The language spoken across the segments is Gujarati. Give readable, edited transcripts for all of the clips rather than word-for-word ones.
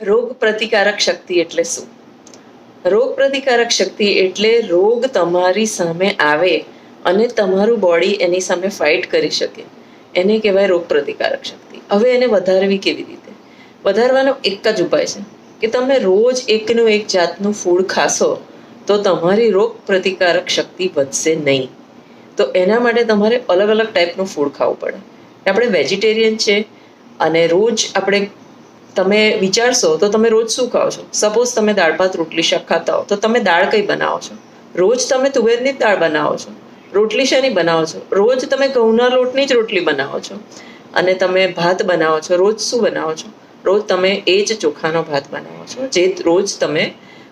રોગ પ્રતિકારક શક્તિ એટલે શું? રોગ પ્રતિકારક શક્તિ એટલે રોગ તમારી સામે આવે અને તમારું બોડી એની સામે ફાઇટ કરી શકે, એને કહેવાય રોગ પ્રતિકારક શક્તિ. હવે એને વધારવી કેવી રીતે? વધારવાનો એક જ ઉપાય છે કે તમે રોજ એકનું એક જાતનું ફૂડ ખાશો તો તમારી રોગ પ્રતિકારક શક્તિ વધશે નહીં. તો એના માટે તમારે અલગ અલગ ટાઈપનું ફૂડ ખાવું પડે. આપણે વેજીટેરિયન છે અને રોજ આપણે તમે વિચારશો તો તમે રોજ શું ખાઓ છો? સપોઝ તમે દાળ ભાત રોટલી શાક ખાતા હો તો તમે દાળ કઈ બનાવો છો? રોજ તમે તુવેરની જ દાળ બનાવો છો. રોટલી શેની બનાવો છો? રોજ તમે ઘઉંના લોટની જ રોટલી બનાવો છો. અને તમે ભાત બનાવો છો, રોજ શું બનાવો છો? રોજ તમે એ જ ચોખાનો ભાત બનાવો છો જે રોજ તમે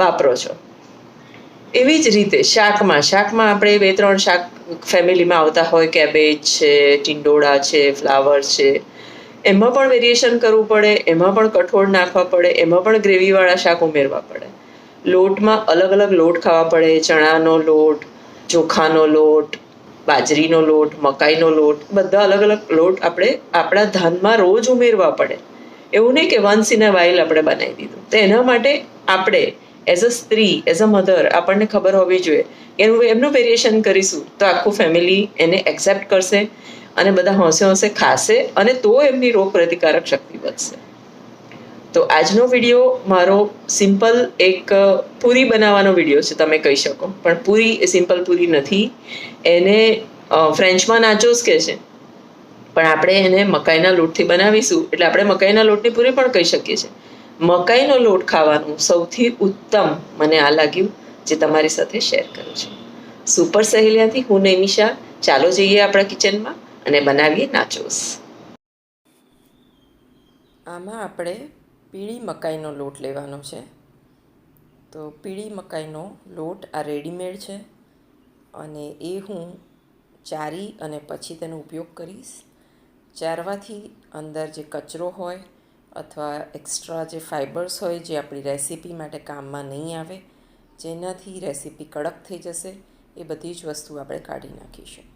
વાપરો છો. એવી જ રીતે શાકમાં આપણે 2-3 શાક ફેમિલીમાં આવતા હોય, કેબેજ છે, ટીંડોળા છે, ફ્લાવર છે, એમાં પણ વેરિએશન કરવું પડે, એમાં પણ કઠોળ નાખવા પડે, એમાં પણ ગ્રેવીવાળા શાક ઉમેરવા પડે. લોટમાં અલગ અલગ લોટ ખાવા પડે, ચણાનો લોટ, ચોખાનો લોટ, બાજરીનો લોટ, મકાઈનો લોટ, બધા અલગ અલગ લોટ આપણે આપણા ધાનમાં રોજ ઉમેરવા પડે. એવું નહીં કે વન્સ ઇન અ વાઇલ આપણે બનાવી દીધું. તો એના માટે આપણે એઝ અ સ્ત્રી, એઝ અ મધર આપણને ખબર હોવી જોઈએ એમનું વેરિએશન કરીશું તો આખું ફેમિલી એને એક્સેપ્ટ કરશે અને બધા હોંશે હોંશે ખાશે અને તો એમની રોગ પ્રતિકારક શક્તિ વધશે. તો આજનો વિડીયો મારો સિમ્પલ એક પૂરી બનાવવાનો વિડીયો છે, તમે કહી શકો, પણ પૂરી સિમ્પલ પૂરી નથી. એને ફ્રેન્ચમાં નાચોસ કહે છે, પણ આપણે એને મકાઈના લોટથી બનાવીશું એટલે આપણે મકાઈના લોટની પૂરી પણ કહી શકીએ છીએ. મકાઈનો લોટ ખાવાનું સૌથી ઉત્તમ મને આ લાગ્યું જે તમારી સાથે શેર કરું છું. સુપર સહેલિયાથી હું નૈમિષા. ચાલો જઈએ આપણા કિચનમાં અને બનાવીએ નાચોસ. આમાં આપણે પીળી મકાઈનો લોટ લેવાનો છે. તો પીળી મકાઈનો લોટ આ રેડીમેડ છે અને એ હું ચારી અને પછી તેનો ઉપયોગ કરીશ. ચારવાથી અંદર જે કચરો હોય અથવા એક્સ્ટ્રા જે ફાઇબર્સ હોય જે આપણી રેસીપી માટે કામમાં નહીં આવે, જેનાથી રેસીપી કડક થઈ જશે, એ બધી જ વસ્તુ આપણે કાઢી નાખીશું.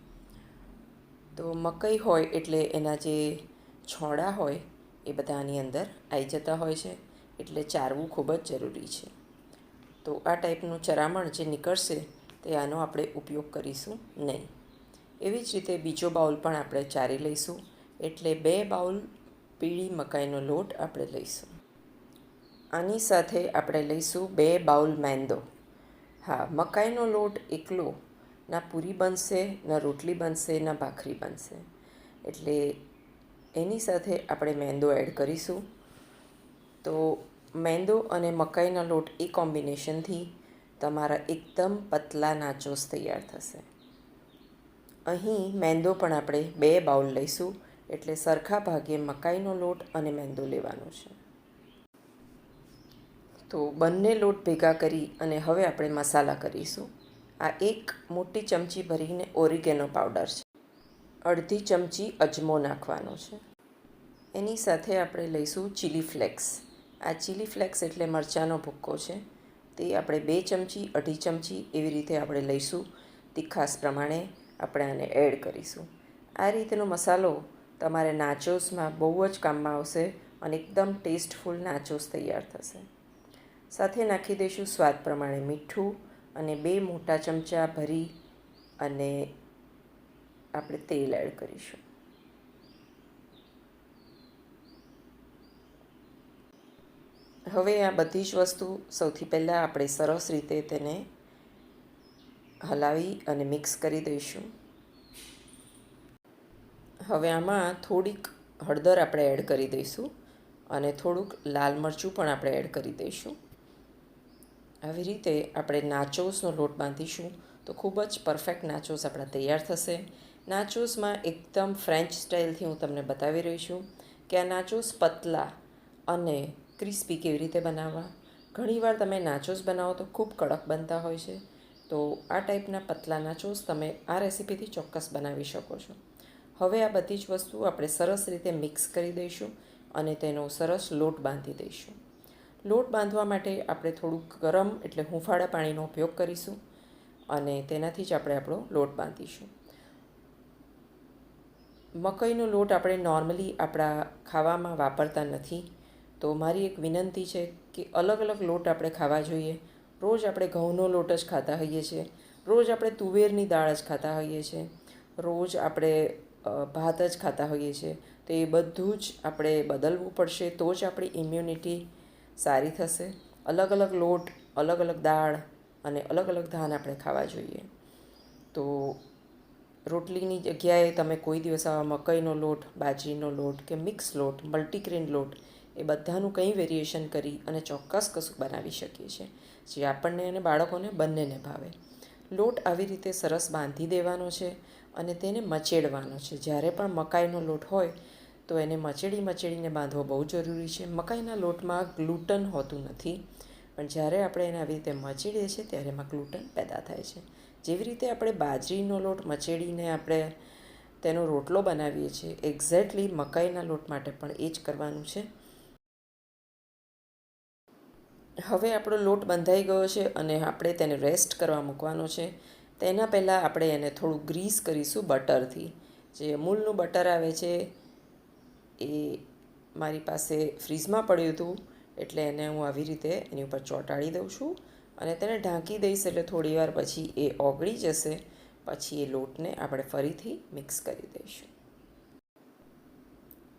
તો મકાઈ હોય એટલે એના જે છોડા હોય એ બધા આની અંદર આવી જતા હોય છે, એટલે ચારવું ખૂબ જ જરૂરી છે. તો આ ટાઈપનું ચરામણ જે નીકળશે તે આનો આપણે ઉપયોગ કરીશું નહીં. એવી જ રીતે બીજો બાઉલ પણ આપણે ચારી લઈશું, એટલે 2 બાઉલ પીળી મકાઈનો લોટ આપણે લઈશું. આની સાથે આપણે લઈશું 2 બાઉલ મેંદો. હા, મકાઈનો લોટ એકલો ના પૂરી બનશે, ના રોટલી બનશે, ના ભાખરી બનશે, એટલે એની સાથે આપણે મેંદો એડ કરીશું. તો મેંદો અને મકાઈના લોટ એ કોમ્બિનેશનથી તમારા એકદમ પતલા નાચોસ તૈયાર થશે. અહીં મેંદો પણ આપણે 2 બાઉલ લઈશું, એટલે સરખા ભાગે મકાઈનો લોટ અને મેંદો લેવાનો છે. તો બંને લોટ ભેગા કરી અને હવે આપણે મસાલા કરીશું. આ 1 મોટી ચમચી ભરીને ઓરિગેનો પાવડર છે. અડધી ચમચી અજમો નાખવાનો છે. એની સાથે આપણે લઈશું ચીલી ફ્લેક્સ. આ ચીલી ફ્લેક્સ એટલે મરચાંનો ભૂક્કો છે. તે આપણે 2 ચમચી, અઢી ચમચી એવી રીતે આપણે લઈશું. તીખાસ પ્રમાણે આપણે આને એડ કરીશું. આ રીતનો મસાલો તમારે નાચોસમાં બહુ જ કામમાં આવશે અને એકદમ ટેસ્ટફુલ નાચોસ તૈયાર થશે. સાથે નાખી દઈશું સ્વાદ પ્રમાણે મીઠું અને 2 મોટા ચમચા ભરી અને આપણે તેલ એડ કરીશું. હવે આ બધી જ વસ્તુ સૌથી પહેલાં આપણે સરસ રીતે તેને હલાવી અને મિક્સ કરી દઈશું. હવે આમાં થોડીક હળદર આપણે એડ કરી દઈશું અને થોડુંક લાલ મરચું પણ આપણે એડ કરી દઈશું. આવી રીતે આપણે નાચોસનો લોટ બાંધીશું તો ખૂબ જ પરફેક્ટ નાચોસ આપણા તૈયાર થશે. નાચોસમાં એકદમ ફ્રેન્ચ સ્ટાઇલથી હું તમને બતાવી રહી છું કે આ નાચોસ પતલા અને ક્રિસ્પી કેવી રીતે બનાવવા. ઘણીવાર તમે નાચોસ બનાવો તો ખૂબ કડક બનતા હોય છે, તો આ ટાઈપના પતલા નાચોસ તમે આ રેસીપીથી ચોક્કસ બનાવી શકો છો. હવે આ બધી જ વસ્તુ આપણે સરસ રીતે મિક્સ કરી દઈશું અને તેનો સરસ લોટ બાંધી દઈશું. લોટ બાંધવા માટે આપણે થોડુંક ગરમ એટલે હૂંફાળા પાણીનો ઉપયોગ કરીશું અને તેનાથી જ આપણે આપણો લોટ બાંધીશું. મકાઈનો લોટ આપણે નોર્મલી આપણા ખાવામાં વાપરતા નથી, તો મારી એક વિનંતી છે કે અલગ અલગ લોટ આપણે ખાવા જોઈએ. રોજ આપણે ઘઉંનો લોટ જ ખાતા હોઈએ છીએ, રોજ આપણે તુવેરની દાળ જ ખાતા હોઈએ છીએ, રોજ આપણે ભાત જ ખાતા હોઈએ છીએ. તો એ બધું જ આપણે બદલવું પડશે, તો જ આપણી ઇમ્યુનિટી સારી થશે. અલગ અલગ લોટ, અલગ અલગ દાળ અને અલગ અલગ ધાન આપણે ખાવા જોઈએ. તો રોટલીની જગ્યાએ તમે કોઈ દિવસ આવા મકાઈનો લોટ, બાજરીનો લોટ કે મિક્સ લોટ, મલ્ટીગ્રેન લોટ એ બધાનું કંઈ વેરિએશન કરી અને ચોક્કસ કશું બનાવી શકીએ છીએ જે આપણને અને બાળકોને બંનેને ભાવે. લોટ આવી રીતે સરસ બાંધી દેવાનો છે અને તેને મચેડવાનો છે. જ્યારે પણ મકાઈનો લોટ હોય તો એને મચેડીને બાંધવો બહુ જરૂરી છે. મકાઈના લોટમાં ગ્લુટન હોતું નથી, પણ જ્યારે આપણે એને આવી રીતે મચેડીએ છીએ ત્યારે એમાં ગ્લુટન પેદા થાય છે. જેવી રીતે આપણે બાજરીનો લોટ મચેડીને આપણે તેનો રોટલો બનાવીએ છીએ, એક્ઝેક્ટલી મકાઈના લોટ માટે પણ એ જ કરવાનું છે. હવે આપણો લોટ બંધાઈ ગયો છે અને આપણે તેને રેસ્ટ કરવા મૂકવાનો છે. તેના પહેલાં આપણે એને થોડું ગ્રીસ કરીશું બટરથી. જે અમૂલનું બટર આવે છે એ મારી પાસે ફ્રીઝમાં પડ્યું હતું, એટલે એને હું આવી રીતે એની ઉપર ચોંટાડી દઉં છું અને તેને ઢાંકી દઈશ. એટલે થોડી વાર પછી એ ઓગળી જશે. પછી એ લોટને આપણે ફરીથી મિક્સ કરી દઈશું.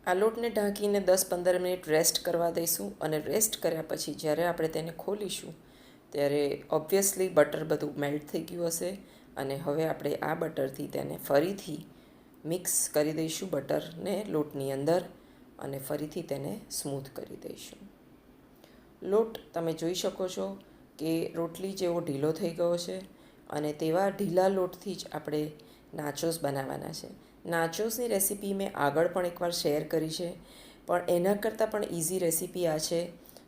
આ લોટને ઢાંકીને 10-15 મિનિટ રેસ્ટ કરવા દઈશું અને રેસ્ટ કર્યા પછી જ્યારે આપણે તેને ખોલીશું ત્યારે ઓબ્વિયસલી બટર બધું મેલ્ટ થઈ ગયું હશે અને હવે આપણે આ બટરથી તેને ફરીથી મિક્સ કરી દઈશું, બટરને લોટની અંદર, અને ફરીથી તેને સ્મૂથ કરી દઈશું. લોટ તમે જોઈ શકો છો કે રોટલી જેવો ઢીલો થઈ ગયો છે અને તેવા ઢીલા લોટથી જ આપણે નાચોસ બનાવવાના છે. નાચોસની રેસીપી મેં આગળ પણ એકવાર શેર કરી છે, પણ એના કરતાં પણ ઇઝી રેસીપી આ છે,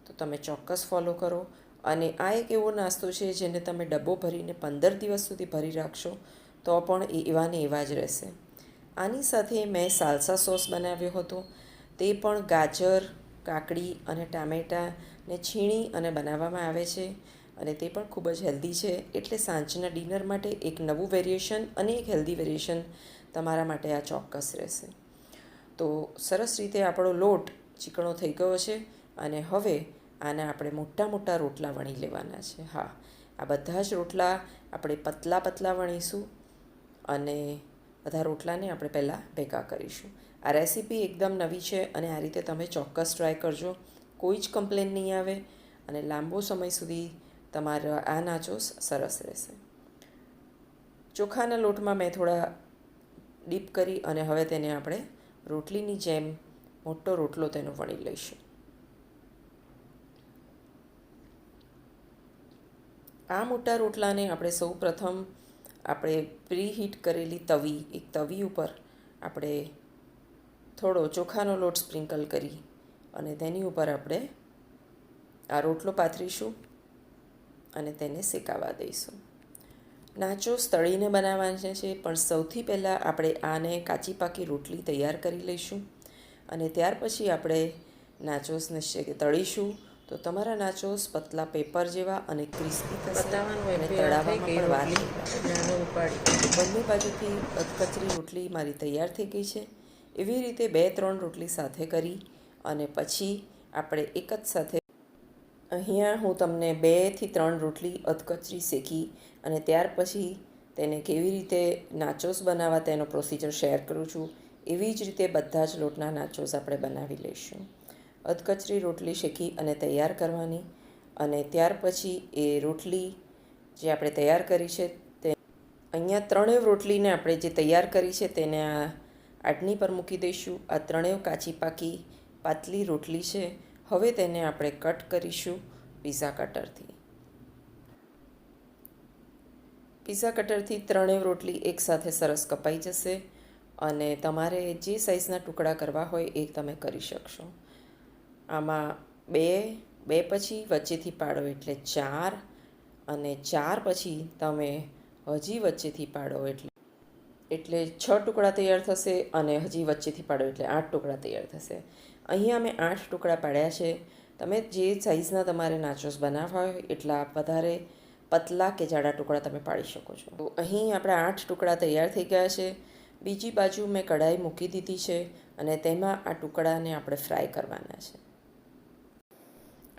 તો તમે ચોક્કસ ફોલો કરો. અને આ એક એવો નાસ્તો છે જેને તમે ડબ્બો ભરીને 15 દિવસ સુધી ભરી રાખશો તો પણ એ એવાને એવા જ રહેશે. આની સાથે મેં સાલ્સા સોસ બનાવ્યો હતો. તે પણ ગાજર, કાકડી અને ટામેટાને છીણી અને બનાવવામાં આવે છે અને તે પણ ખૂબ જ હેલ્ધી છે. એટલે સાંજના ડિનર માટે એક નવું વેરિએશન અને એક હેલ્ધી વેરિએશન તમારા માટે આ ચોક્કસ રહેશે. તો સરસ રીતે આપણો લોટ ચીકણો થઈ ગયો છે અને હવે આના આપણે મોટા મોટા રોટલા વણી લેવાના છે. હા, આ બધા જ રોટલા આપણે પતલા પતલા વણીશું અને બધા રોટલાને આપણે પહેલાં ભેગા કરીશું. આ રેસીપી એકદમ નવી છે અને આ રીતે તમે ચોક્કસ ટ્રાય કરજો. કોઈ જ કમ્પ્લેન નહીં આવે અને લાંબો સમય સુધી તમારા આ નાચોસ સરસ રહેશે. ચોખાના લોટમાં મેં થોડા ડીપ કરી અને હવે તેને આપણે રોટલીની જેમ મોટો રોટલો તેનો વણી લઈશું. આ મોટા રોટલાને આપણે સૌ પ્રથમ આપણે પ્રીહીટ કરેલી એક તવી ઉપર આપણે થોડો ચોખાનો લોટ સ્પ્રિંકલ કરી અને તેની ઉપર આપણે આ રોટલો પાથરીશું અને તેને શેકાવા દઈશું. નાચોસ તળીને બનાવવાના છે, પણ સૌથી પહેલાં આપણે આને કાચી પાકી રોટલી તૈયાર કરી લઈશું અને ત્યાર પછી આપણે નાચોસને તળીશું. તો તમારા નાચોસ પતલા પેપર જેવા અને ક્રિસ્પી થશે અને તળાવવામાં પણ વાર નહીં. બંને બાજુથી કચરી રોટલી મારી તૈયાર થઈ ગઈ છે. એવી રીતે 2-3 રોટલી સાથે કરી અને પછી આપણે એક જ સાથે અહીંયા હું તમને 2-3 રોટલી અધકચરી શેકી અને ત્યાર પછી તેને કેવી રીતે નાચોસ બનાવવા તેનો પ્રોસિજર શેર કરું છું. એવી જ રીતે બધા જ લોટના નાચોસ આપણે બનાવી લઈશું. અધકચરી રોટલી શેકી અને તૈયાર કરવાની અને ત્યાર પછી એ રોટલી જે આપણે તૈયાર કરી છે તે અહીંયા 3 રોટલીને આપણે જે તૈયાર કરી છે તેને આ આટની પર મૂકી દઈશું. આ 3 કાચી પાકી પાતળી રોટલી છે. હવે તેને આપણે કટ કરીશું પિઝા કટરથી. પિઝા કટરથી 3 રોટલી એકસાથે સરસ કપાઈ જશે અને તમારે જે સાઇઝના ટુકડા કરવા હોય એ તમે કરી શકશો. આમાં 2 પછી વચ્ચેથી પાડો એટલે 4 અને 4 પછી તમે હજી વચ્ચેથી પાડો એટલે 6 ટુકડા તૈયાર થશે અને હજી વચ્ચેથી પાડો એટલે 8 ટુકડા તૈયાર થશે. અહીંયા અમે 8 ટુકડા પાડ્યા છે. તમે જે સાઇઝના તમારે નાચોસ બનાવવા હોય એટલા વધારે પતલા કે જાડા ટુકડા તમે પાડી શકો છો. તો અહીં આપણા 8 ટુકડા તૈયાર થઈ ગયા છે. બીજી બાજુ મેં કઢાઈ મૂકી દીધી છે અને તેમાં આ ટુકડાને આપણે ફ્રાય કરવાના છે.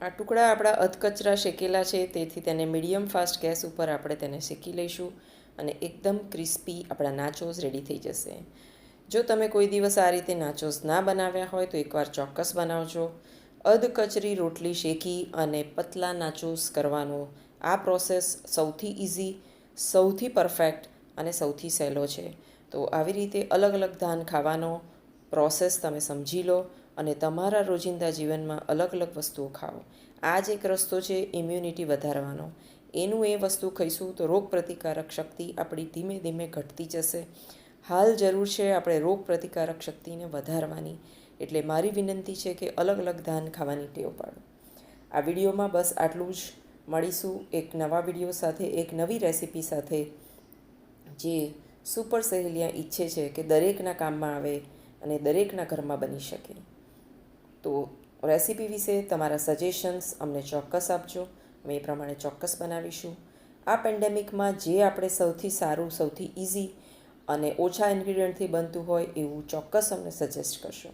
આ ટુકડા આપણા અધકચરા શેકેલા છે, તેથી તેને મીડિયમ ફાસ્ટ ગેસ ઉપર આપણે તેને શેકી લઈશું અને એકદમ ક્રિસ્પી આપણા નાચોસ રેડી થઈ જશે. જો તમે કોઈ દિવસ આ રીતે નાચોસ ના બનાવ્યા હોય તો એકવાર ચોક્કસ બનાવજો. અધકચરી રોટલી શેકી અને પતલા નાચોસ કરવાનો આ પ્રોસેસ સૌથી ઇઝી, સૌથી પરફેક્ટ અને સૌથી સહેલો છે. તો આવી રીતે અલગ અલગ ધાન ખાવાનો પ્રોસેસ તમે સમજી લો અને તમારા રોજિંદા જીવનમાં અલગ અલગ વસ્તુઓ ખાઓ. આ જ એક રસ્તો છે ઇમ્યુનિટી વધારવાનો. એ વસ્તુ ખાઈશું તો રોગ પ્રતિકારક શક્તિ આપણી ધીમે ધીમે ઘટતી જશે. હાલ જરૂર છે આપણે રોગ પ્રતિકારક શક્તિને વધારવાની. એટલે મારી વિનંતી છે કે અલગ અલગ ધાન ખાવાની ટેવ પાડો. આ વિડીયોમાં બસ આટલું જ. મળીશું એક નવા વિડીયો સાથે, એક નવી રેસીપી સાથે, જે સુપર સહેલિયા ઈચ્છે છે કે દરેકના કામમાં આવે અને દરેકના ઘરમાં બની શકે. તો રેસીપી વિશે તમારા સજેશન્સ અમને ચોક્કસ આપજો. અમે એ પ્રમાણે ચોક્કસ બનાવીશું. આ પેન્ડેમિકમાં જે આપણે સૌથી સારું, સૌથી ઇઝી અને ઓછા ઇન્ગ્રીડિયન્ટથી બનતું હોય એવું ચોક્કસ અમને સજેસ્ટ કરશો.